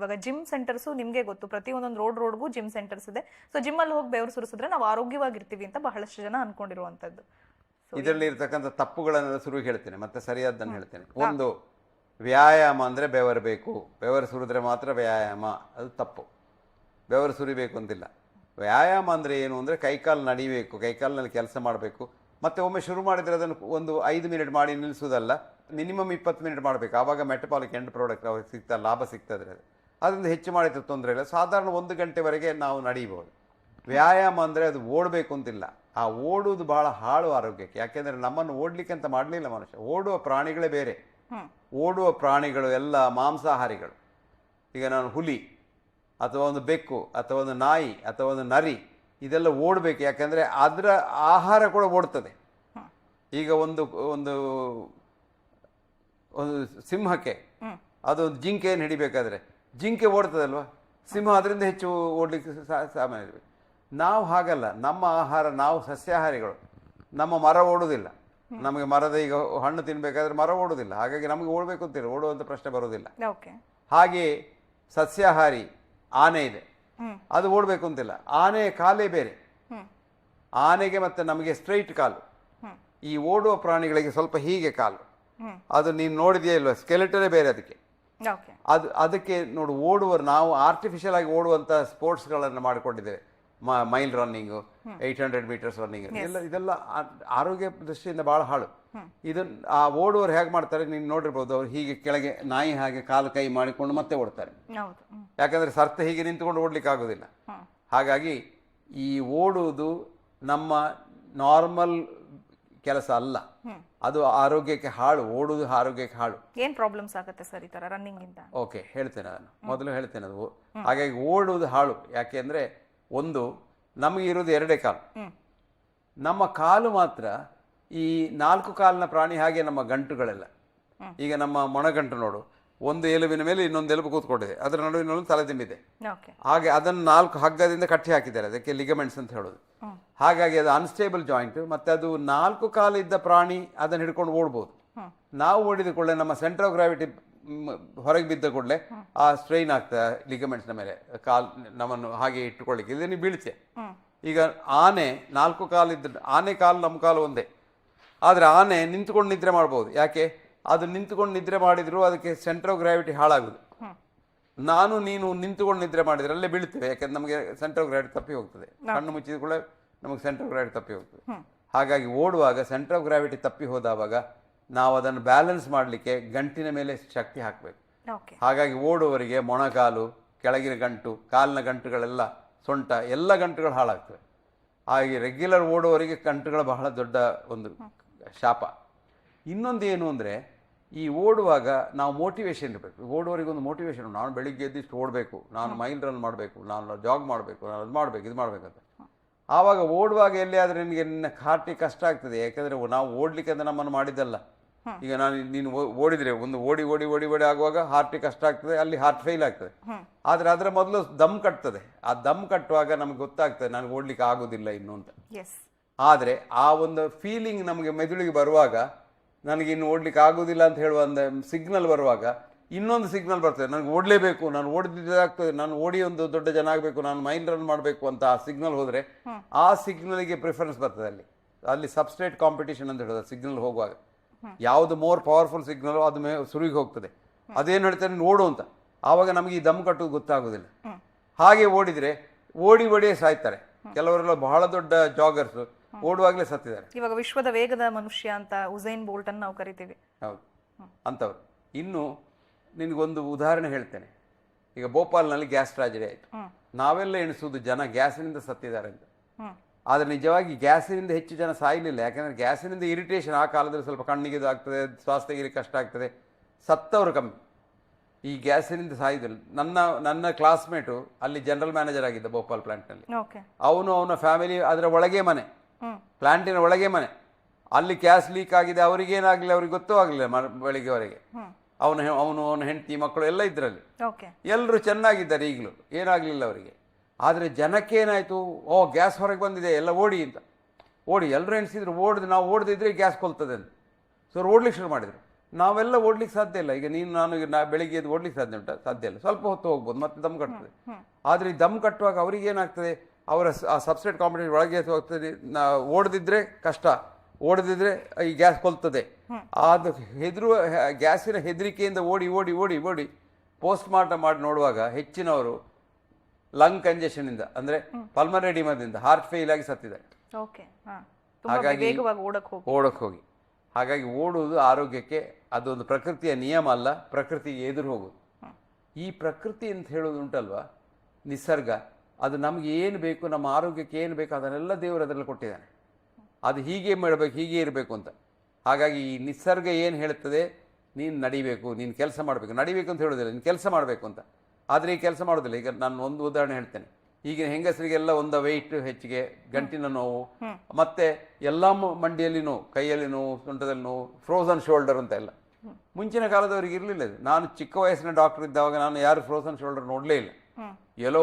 ಇವಾಗ gym centres ನಿಮಗೆ ಗೊತ್ತು, ಪ್ರತಿ ಒಂದೊಂದು ರೋಡ್ಗೂ ಜಿಮ್ ಸೆಂಟರ್ಸ್ ಇದೆ. ಸೊ ಜಿಮ್ ಅಲ್ಲಿ ಹೋಗಿ ಬೆವರು ಸುರಿಸಿದ್ರೆ ನಾವು ಆರೋಗ್ಯವಾಗಿರ್ತೀವಿ ಅಂತ ಬಹಳಷ್ಟು ಜನ ಅನ್ಕೊಂಡಿರುವಂತದ್ದು. ಇದರಲ್ಲಿ ಇರ್ತಕ್ಕಂಥ ತಪ್ಪುಗಳನ್ನೆಲ್ಲ ಶುರು ಹೇಳ್ತೇನೆ, ಮತ್ತೆ ಸರಿಯಾದ್ದನ್ನು ಹೇಳ್ತೇನೆ. ಒಂದು, ವ್ಯಾಯಾಮ ಅಂದರೆ ಬೆವರಬೇಕು, ಬೆವರು ಸುರಿದ್ರೆ ಮಾತ್ರ ವ್ಯಾಯಾಮ, ಅದು ತಪ್ಪು. ಬೆವರು ಸುರಿಬೇಕು ಅಂತಿಲ್ಲ. ವ್ಯಾಯಾಮ ಅಂದರೆ ಏನು ಅಂದರೆ ಕೈಕಾಲು ನಡಿಬೇಕು, ಕೈಕಾಲಿನಲ್ಲಿ ಕೆಲಸ ಮಾಡಬೇಕು. ಮತ್ತು ಒಮ್ಮೆ ಶುರು ಮಾಡಿದರೆ ಅದನ್ನು ಒಂದು 5 ಮಿನಿಟ್ ಮಾಡಿ ನಿಲ್ಲಿಸೋದಲ್ಲ, ಮಿನಿಮಮ್ 20 ಮಿನಿಟ್ ಮಾಡಬೇಕು. ಆವಾಗ ಮೆಟಬಾಲಿಕ್ ಎಂಡ್ ಪ್ರಾಡಕ್ಟ್ ಅವ್ರಿಗೆ ಸಿಗ್ತದೆ, ಲಾಭ ಸಿಗ್ತದೆ. ಅದರಿಂದ ಹೆಚ್ಚು ಮಾಡಿದ್ರೆ ತೊಂದರೆ ಇಲ್ಲ. ಸಾಧಾರಣ 1 ಗಂಟೆವರೆಗೆ ನಾವು ನಡೀಬೋದು. ವ್ಯಾಯಾಮ ಅಂದರೆ ಅದು ಓಡಬೇಕು ಅಂತಿಲ್ಲ. ಆ ಓಡುವುದು ಬಹಳ ಹಾಳು ಆರೋಗ್ಯಕ್ಕೆ. ಯಾಕೆಂದರೆ ನಮ್ಮನ್ನು ಓಡಲಿಕ್ಕೆ ಅಂತ ಮಾಡಲಿಲ್ಲ ಮನುಷ್ಯ. ಓಡುವ ಪ್ರಾಣಿಗಳೇ ಬೇರೆ. ಓಡುವ ಪ್ರಾಣಿಗಳು ಎಲ್ಲ ಮಾಂಸಾಹಾರಿಗಳು. ಈಗ ನಾನು ಹುಲಿ ಅಥವಾ ಒಂದು ಬೆಕ್ಕು ಅಥವಾ ಒಂದು ನಾಯಿ ಅಥವಾ ಒಂದು ನರಿ ಇದೆಲ್ಲ ಓಡಬೇಕು. ಯಾಕೆಂದರೆ ಅದರ ಆಹಾರ ಕೂಡ ಓಡ್ತದೆ. ಈಗ ಒಂದು ಒಂದು ಒಂದು ಸಿಂಹಕ್ಕೆ ಅದೊಂದು ಜಿಂಕೆಯನ್ನು ಹಿಡಿಬೇಕಾದ್ರೆ ಜಿಂಕೆ ಓಡ್ತದಲ್ವ, ಸಿಂಹ ಅದರಿಂದ ಹೆಚ್ಚು ಓಡಲಿಕ್ಕೆ ಸಾಮಾನ್ಯ ಇರಬೇಕು. ನಾವು ಹಾಗಲ್ಲ. ನಮ್ಮ ಆಹಾರ, ನಾವು ಸಸ್ಯಾಹಾರಿಗಳು. ನಮ್ಮ ಮರ ಓಡುವುದಿಲ್ಲ. ನಮಗೆ ಮರದ ಈಗ ಹಣ್ಣು ತಿನ್ನಬೇಕಾದ್ರೆ ಮರ ಓಡುವುದಿಲ್ಲ. ಹಾಗಾಗಿ ನಮಗೆ ಓಡಬೇಕು ಅಂತಿಲ್ಲ, ಓಡುವಂಥ ಪ್ರಶ್ನೆ ಬರೋದಿಲ್ಲ. ಹಾಗೆ ಸಸ್ಯಾಹಾರಿ ಆನೆ ಇದೆ, ಅದು ಓಡಬೇಕು ಅಂತಿಲ್ಲ. ಆನೆಯ ಕಾಲೇ ಬೇರೆ. ಆನೆಗೆ ಮತ್ತು ನಮಗೆ ಸ್ಟ್ರೈಟ್ ಕಾಲು. ಈ ಓಡುವ ಪ್ರಾಣಿಗಳಿಗೆ ಸ್ವಲ್ಪ ಹೀಗೆ ಕಾಲು. ಅದು ನೀನು ನೋಡಿದೆಯೇ ಇಲ್ವ, ಸ್ಕೆಲೆಟನೇ ಬೇರೆ ಅದಕ್ಕೆ. ಅದಕ್ಕೆ ನೋಡು, ನಾವು ಆರ್ಟಿಫಿಷಿಯಲ್ ಆಗಿ ಓಡುವಂಥ ಸ್ಪೋರ್ಟ್ಸ್ಗಳನ್ನು ಮಾಡಿಕೊಂಡಿದ್ದೇವೆ. ಮೈಲ್ ರನ್ನಿಂಗು, 800 ಮೀಟರ್ಸ್ ರನ್ನಿಂಗ್, ಇದೆಲ್ಲ ಆರೋಗ್ಯ ದೃಷ್ಟಿಯಿಂದ ಭಾಳ ಹಾಳು. ಇದನ್ನು ಆ ಓಡುವವರು ಹೇಗೆ ಮಾಡ್ತಾರೆ ನೀನು ನೋಡಿರ್ಬೋದು. ಅವ್ರು ಹೀಗೆ ಕೆಳಗೆ ನಾಯಿ ಹಾಗೆ ಕಾಲು ಕೈ ಮಾಡಿಕೊಂಡು ಮತ್ತೆ ಓಡ್ತಾರೆ. ಯಾಕಂದರೆ ಸರ್ತ ಹೀಗೆ ನಿಂತುಕೊಂಡು ಓಡ್ಲಿಕ್ಕೆ ಆಗೋದಿಲ್ಲ. ಹಾಗಾಗಿ ಈ ಓಡುವುದು ನಮ್ಮ ನಾರ್ಮಲ್ ಕೆಲಸ ಅಲ್ಲ. ಅದು ಆರೋಗ್ಯಕ್ಕೆ ಹಾಳು. ಓಡುವುದು ಆರೋಗ್ಯಕ್ಕೆ ಹಾಳು. ಏನು ಪ್ರಾಬ್ಲಮ್ಸ್ ಆಗುತ್ತೆ ಸರ್ ಈ ಥರ ರನ್ನಿಂಗ್ ಇಂದ? ಓಕೆ, ಹೇಳ್ತೇನೆ. ನಾನು ಮೊದಲು ಹೇಳ್ತೇನೆ ಅದು. ಹಾಗಾಗಿ ಓಡುವುದು ಹಾಳು. ಯಾಕೆಂದರೆ ಒಂದು, ನಮಗೆ ಇರೋದು 2 ಕಾಲು. ನಮ್ಮ ಕಾಲು ಮಾತ್ರ ಈ 4 ಕಾಲಿನ ಪ್ರಾಣಿ ಹಾಗೆ ನಮ್ಮ ಗಂಟುಗಳೆಲ್ಲ. ಈಗ ನಮ್ಮ ಮೊಣಗಂಟು ನೋಡು, ಒಂದು ಎಲುಬಿನ ಮೇಲೆ ಇನ್ನೊಂದು ಎಲುಬು ಕೂತ್ಕೊಂಡಿದೆ, ಅದರ ನಡುವಿನೊಂದು ತಲೆದಿಂಬಿದೆ. ಹಾಗೆ ಅದನ್ನು 4 ಹಗ್ಗದಿಂದ ಕಟ್ಟಿ ಹಾಕಿದ್ದಾರೆ, ಅದಕ್ಕೆ ಲಿಗಮೆಂಟ್ಸ್ ಅಂತ ಹೇಳೋದು. ಹಾಗಾಗಿ ಅದು ಅನ್ಸ್ಟೇಬಲ್ ಜಾಯಿಂಟ್. ಮತ್ತು ಅದು 4 ಕಾಲು ಇದ್ದ ಪ್ರಾಣಿ ಅದನ್ನು ಹಿಡ್ಕೊಂಡು ಓಡ್ಬೋದು. ನಾವು ಓಡಿದ ಕೂಡಲೇ ನಮ್ಮ ಸೆಂಟರ್ ಆಫ್ ಗ್ರಾವಿಟಿ ಹೊರಗೆ ಬಿದ್ದ ಕೂಡಲೇ ಆ ಸ್ಟ್ರೈನ್ ಆಗ್ತದೆ ಲಿಗಮೆಂಟ್ಸ್ನ ಮೇಲೆ. ನಮ್ಮನ್ನು ಹಾಗೆ ಇಟ್ಟುಕೊಳ್ಳಿಕ್ಕೆ ಇದನ್ನು ಬೀಳ್ತೆ. ಈಗ ಆನೆ 4 ಕಾಲು ಇದ್ದ, ಆನೆ ಕಾಲು ನಮ್ಮ ಕಾಲು ಒಂದೇ. ಆದರೆ ಆನೆ ನಿಂತ್ಕೊಂಡು ನಿದ್ರೆ ಮಾಡ್ಬೋದು. ಯಾಕೆ? ಅದು ನಿಂತುಕೊಂಡು ನಿದ್ರೆ ಮಾಡಿದ್ರು ಅದಕ್ಕೆ ಸೆಂಟರ್ ಆಫ್ ಗ್ರಾವಿಟಿ ಹಾಳಾಗುದು. ನೀನು ನಿಂತುಕೊಂಡು ನಿದ್ರೆ ಮಾಡಿದ್ರೆ ಅಲ್ಲೇ ಬೀಳ್ತೇವೆ. ಯಾಕೆಂದ್ರೆ ನಮಗೆ ಸೆಂಟರ್ ಆಫ್ ಗ್ರಾವಿಟಿ ತಪ್ಪಿ ಹೋಗ್ತದೆ. ಕಣ್ಣು ಮುಚ್ಚಿದ ಕೂಡ ನಮಗೆ ಸೆಂಟರ್ ಆಫ್ ಗ್ರಾವಿಟಿ ತಪ್ಪಿ ಹೋಗ್ತದೆ. ಹಾಗಾಗಿ ಓಡುವಾಗ ಸೆಂಟರ್ ಆಫ್ ಗ್ರಾವಿಟಿ ತಪ್ಪಿ ಹೋದವಾಗ ನಾವು ಅದನ್ನು ಬ್ಯಾಲೆನ್ಸ್ ಮಾಡಲಿಕ್ಕೆ ಗಂಟಿನ ಮೇಲೆ ಶಕ್ತಿ ಹಾಕಬೇಕು. ಹಾಗಾಗಿ ಓಡುವವರಿಗೆ ಮೊಣಕಾಲು, ಕೆಳಗಿನ ಗಂಟು, ಕಾಲಿನ ಗಂಟುಗಳೆಲ್ಲ, ಸೊಂಟ ಎಲ್ಲ ಗಂಟುಗಳು ಹಾಳಾಗ್ತವೆ. ಹಾಗೆ ರೆಗ್ಯುಲರ್ ಓಡುವವರಿಗೆ ಗಂಟುಗಳು ಬಹಳ ದೊಡ್ಡ ಒಂದು ಶಾಪ. ಇನ್ನೊಂದು ಏನು ಅಂದರೆ, ಈ ಓಡುವಾಗ ನಾವು ಮೋಟಿವೇಶನ್ ಇರಬೇಕು. ಓಡುವವರಿಗೆ ಒಂದು ಮೋಟಿವೇಶನ್. ನಾನು ಬೆಳಿಗ್ಗೆ ಎದ್ದಿಷ್ಟು ಓಡಬೇಕು, ನಾನು ಮೈಲ್ ರನ್ ಮಾಡಬೇಕು, ನಾನು ಜಾಗ್ ಮಾಡಬೇಕು, ನಾನು ಅದು ಮಾಡಬೇಕು, ಇದು ಮಾಡಬೇಕಂತ. ಆವಾಗ ಓಡುವಾಗ ಎಲ್ಲಿಯಾದರೆ ನಿನಗೆ ನಿನ್ನ ಹಾರ್ಟಿಗೆ ಕಷ್ಟ ಆಗ್ತದೆ. ಯಾಕಂದರೆ ನಾವು ಓಡಲಿಕ್ಕೆ ಅಂತ ನಮ್ಮನ್ನು ಮಾಡಿದ್ದಲ್ಲ. ಈಗ ನೀನು ಓಡಿದರೆ ಒಂದು ಓಡಿ ಓಡಿ ಓಡಿ ಓಡಿ ಆಗುವಾಗ ಹಾರ್ಟಿಗೆ ಕಷ್ಟ ಆಗ್ತದೆ, ಅಲ್ಲಿ ಹಾರ್ಟ್ ಫೇಲ್ ಆಗ್ತದೆ. ಆದರೆ ಅದರ ಮೊದಲು ದಮ್ ಕಟ್ತದೆ. ಆ ದಮ್ ಕಟ್ಟುವಾಗ ನಮ್ಗೆ ಗೊತ್ತಾಗ್ತದೆ ನನಗೆ ಓಡಲಿಕ್ಕೆ ಆಗೋದಿಲ್ಲ ಇನ್ನು ಅಂತ. ಆದರೆ ಆ ಒಂದು ಫೀಲಿಂಗ್ ನಮಗೆ ಮೆದುಳಿಗೆ ಬರುವಾಗ, ನನಗೆ ಇನ್ನು ಓಡ್ಲಿಕ್ಕೆ ಆಗೋದಿಲ್ಲ ಅಂತ ಹೇಳುವ ಒಂದು ಸಿಗ್ನಲ್ ಬರುವಾಗ ಇನ್ನೊಂದು ಸಿಗ್ನಲ್ ಬರ್ತದೆ, ನನಗೆ ಓಡಲೇಬೇಕು, ನಾನು ಓಡಿದ್ದಾಗ್ತದೆ, ನಾನು ಓಡಿ ಒಂದು ದೊಡ್ಡ ಜನ ಆಗಬೇಕು, ನಾನು ಮೈಲ್ ರನ್ ಮಾಡಬೇಕು ಅಂತ ಆ ಸಿಗ್ನಲ್ ಹೋದರೆ ಆ ಸಿಗ್ನಲ್ಗೆ ಪ್ರಿಫರೆನ್ಸ್ ಬರ್ತದೆ. ಅಲ್ಲಿ ಸಬ್ಸ್ಟ್ರೇಟ್ ಕಾಂಪಿಟೇಷನ್ ಅಂತ ಹೇಳೋದು ಸಿಗ್ನಲ್ ಹೋಗುವಾಗ. ಯಾವುದು ಮೋರ್ ಪವರ್ಫುಲ್ ಸಿಗ್ನಲ್ ಅದು ಸುರುಗಿ ಹೋಗ್ತದೆ. ಅದೇನು ಹೇಳ್ತಾರೆ, ಓಡು ಅಂತ. ಆವಾಗ ನಮಗೆ ಈ ದಮ್ ಕಟ್ಟೋದು ಗೊತ್ತಾಗೋದಿಲ್ಲ. ಹಾಗೆ ಓಡಿದರೆ ಓಡಿ ಓಡಿಯೇ ಸಾಯ್ತಾರೆ. ಕೆಲವರೆಲ್ಲ ಬಹಳ ದೊಡ್ಡ ಜಾಗರ್ಸ್ ಓಡುವಾಗಲೇ ಸತ್ತಿದ್ದಾರೆ. ಇವಾಗ ವಿಶ್ವದ ವೇಗದ ಮನುಷ್ಯ ಅಂತ ಉಸೈನ್ ಬೋಲ್ಟ್ ಅನ್ನು ನಾವು ಕರಿತೀವಿ. ಹೌದು, ಅಂಥವ್ರು. ಇನ್ನು ನಿನಗೊಂದು ಉದಾಹರಣೆ ಹೇಳ್ತೇನೆ. ಈಗ ಭೋಪಾಲ್ನಲ್ಲಿ ಗ್ಯಾಸ್ ಟ್ರಾಜಿಡಿ ಆಯಿತು. ನಾವೆಲ್ಲ ಎಣಿಸೋದು ಜನ ಗ್ಯಾಸಿನಿಂದ ಸತ್ತಿದ್ದಾರೆ ಅಂತ. ಆದರೆ ನಿಜವಾಗಿ ಗ್ಯಾಸಿನಿಂದ ಹೆಚ್ಚು ಜನ ಸಾಯಲಿಲ್ಲ. ಯಾಕೆಂದರೆ ಗ್ಯಾಸಿನಿಂದ ಇರಿಟೇಷನ್ ಆ ಕಾಲದಲ್ಲಿ ಸ್ವಲ್ಪ ಕಣ್ಣಿಗೆ ಇದು ಆಗ್ತದೆ, ಶ್ವಾಸ ತೆಗೀಲಿಕ್ಕೆ ಕಷ್ಟ ಆಗ್ತದೆ. ಸತ್ತವರು ಕಮ್ಮಿ, ಈ ಗ್ಯಾಸಿನಿಂದ ಸಾಯಿದ್ರು. ನನ್ನ ಕ್ಲಾಸ್ಮೇಟು ಅಲ್ಲಿ ಜನರಲ್ ಮ್ಯಾನೇಜರ್ ಆಗಿದ್ದ ಭೋಪಾಲ್ ಪ್ಲಾಂಟ್ನಲ್ಲಿ. ಅವನ ಫ್ಯಾಮಿಲಿ ಅದರ ಒಳಗೆ ಮನೆ, ಪ್ಲಾಂಟಿನ ಒಳಗೆ ಮನೆ. ಅಲ್ಲಿ ಗ್ಯಾಸ್ ಲೀಕ್ ಆಗಿದೆ, ಅವ್ರಿಗೇನಾಗಲಿಲ್ಲ, ಅವ್ರಿಗೆ ಗೊತ್ತೂ ಆಗಲಿಲ್ಲ. ಬೆಳಿಗ್ಗೆವರೆಗೆ ಅವನ ಹೆಂಡತಿ ಮಕ್ಕಳು ಎಲ್ಲ ಇದ್ರಲ್ಲಿ, ಎಲ್ಲರೂ ಚೆನ್ನಾಗಿದ್ದಾರೆ, ಈಗಲೂ ಏನಾಗಲಿಲ್ಲ ಅವರಿಗೆ. ಆದರೆ ಜನಕ್ಕೇನಾಯಿತು, ಗ್ಯಾಸ್ ಹೊರಗೆ ಬಂದಿದೆ, ಎಲ್ಲ ಓಡಿ ಅಂತ. ಓಡಿ ಎಲ್ಲರೂ ಎಣಿಸಿದ್ರು, ನಾವು ಓಡದಿದ್ರೆ ಗ್ಯಾಸ್ ಕೊಲ್ತದೆ ಅಂತ. ಸೊ ಓಡ್ಲಿಕ್ಕೆ ಶುರು ಮಾಡಿದರು. ನಾವೆಲ್ಲ ಓಡ್ಲಿಕ್ಕೆ ಸಾಧ್ಯ ಇಲ್ಲ. ಈಗ ನೀನು ನಾನು ಈಗ ಬೆಳಿಗ್ಗೆ ಎದ್ದು ಓಡ್ಲಿಕ್ಕೆ ಸಾಧ್ಯ ಉಂಟಾ? ಸಾಧ್ಯ ಇಲ್ಲ. ಸ್ವಲ್ಪ ಹೊತ್ತು ಹೋಗ್ಬೋದು, ಮತ್ತೆ ದಮ್ ಕಟ್ತದೆ. ಆದರೆ ಈ ದಮ್ ಕಟ್ಟುವಾಗ ಅವ್ರಿಗೆ ಏನಾಗ್ತದೆ, ಅವರ ಆ ಸಬ್ಸ್ಟ್ರೇಟ್ ಕಾಂಪಿಟೇಷನ್ ಒಳಗೆ ಹೋಗ್ತದೆ. ಓಡದಿದ್ರೆ ಕಷ್ಟ, ಓಡದಿದ್ರೆ ಈ ಗ್ಯಾಸ್ ಕೊಲ್ತದೆ. ಅದು ಹೆದರುವ ಗ್ಯಾಸಿನ ಹೆದರಿಕೆಯಿಂದ ಓಡಿ ಓಡಿ ಓಡಿ ಓಡಿ ಪೋಸ್ಟ್ ಮಾರ್ಟಮ್ ಮಾಡಿ ನೋಡುವಾಗ ಹೆಚ್ಚಿನವರು ಲಂಗ್ ಕಂಜೆಷನ್ ಇಂದ, ಅಂದ್ರೆ ಪಲ್ಮನರಿ ಎಡಿಮಾದಿಂದ ಹಾರ್ಟ್ ಫೇಲ್ ಆಗಿ ಸತ್ತಿದ್ದಾರೆ. ಹಾಗಾಗಿ ಓಡಕ್ಕೆ ಹೋಗಿ. ಹಾಗಾಗಿ ಓಡುವುದು ಆರೋಗ್ಯಕ್ಕೆ ಅದೊಂದು ಪ್ರಕೃತಿಯ ನಿಯಮ ಅಲ್ಲ, ಪ್ರಕೃತಿಗೆ ಎದುರು ಹೋಗುದು. ಈ ಪ್ರಕೃತಿ ಅಂತ ಹೇಳೋದು ಉಂಟಲ್ವಾ, ನಿಸರ್ಗ, ಅದು ನಮ್ಗೆ ಏನು ಬೇಕು, ನಮ್ಮ ಆರೋಗ್ಯಕ್ಕೆ ಏನು ಬೇಕು ಅದನ್ನೆಲ್ಲ ದೇವರು ಅದರಲ್ಲಿ ಕೊಟ್ಟಿದ್ದಾನೆ. ಅದು ಹೀಗೆ ಮಾಡಬೇಕು, ಹೀಗೆ ಇರಬೇಕು ಅಂತ. ಹಾಗಾಗಿ ಈ ನಿಸರ್ಗ ಏನು ಹೇಳ್ತದೆ, ನೀನು ನಡಿಬೇಕು, ನೀನು ಕೆಲಸ ಮಾಡಬೇಕು. ನಡಿಬೇಕು ಅಂತ ಹೇಳೋದಿಲ್ಲ, ನೀನು ಕೆಲಸ ಮಾಡಬೇಕು ಅಂತ. ಆದರೆ ಈ ಕೆಲಸ ಮಾಡೋದಿಲ್ಲ. ಈಗ ನಾನು ಒಂದು ಉದಾಹರಣೆ ಹೇಳ್ತೇನೆ. ಈಗಿನ ಹೆಂಗಸರಿಗೆಲ್ಲ ಒಂದು ವೆಯ್ಟ್ ಹೆಚ್ಚಿಗೆ, ಗಂಟಿನ ನೋವು, ಮತ್ತೆ ಎಲ್ಲ ಮಂಡಿಯಲ್ಲಿ ನೋವು, ಕೈಯಲ್ಲಿ ನೋವು, ಸೊಂಟದಲ್ಲಿ ನೋವು, ಫ್ರೋಸನ್ ಶೋಲ್ಡರ್ ಅಂತ ಎಲ್ಲ. ಮುಂಚಿನ ಕಾಲದವರಿಗೆ ಇರಲಿಲ್ಲ ಇದು. ನಾನು ಚಿಕ್ಕ ವಯಸ್ಸಿನ ಡಾಕ್ಟರ್ ಇದ್ದಾಗ ನಾನು ಯಾರು ಫ್ರೋಸನ್ ಶೋಲ್ಡರ್ ನೋಡಲೇ ಇಲ್ಲ. ಎಲ್ಲೋ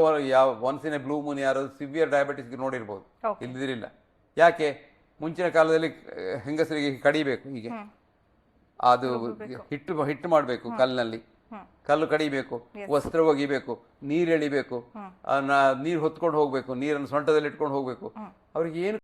once in a blue moon ಯಾರು ಸಿವಿಯರ್ ಡಯಾಬಿಟಿಸ್ಗೆ ನೋಡಿರ್ಬೋದು, ಇಲ್ದಿರಿಲ್ಲ. ಯಾಕೆ? ಮುಂಚಿನ ಕಾಲದಲ್ಲಿ ಹೆಂಗಸರಿಗೆ ಕಡಿಬೇಕು, ಹೀಗೆ ಅದು ಹಿಟ್ಟು ಮಾಡಬೇಕು, ಕಲ್ಲಿನಲ್ಲಿ ಕಲ್ಲು ಕಡಿಬೇಕು, ವಸ್ತ್ರ ಒಗಿಬೇಕು, ನೀರು ಎಳಿಬೇಕು, ನೀರು ಹೊತ್ಕೊಂಡು ಹೋಗ್ಬೇಕು, ನೀರನ್ನು ಸೊಂಟದಲ್ಲಿ ಇಟ್ಕೊಂಡು ಹೋಗ್ಬೇಕು. ಅವ್ರಿಗೆ ಏನು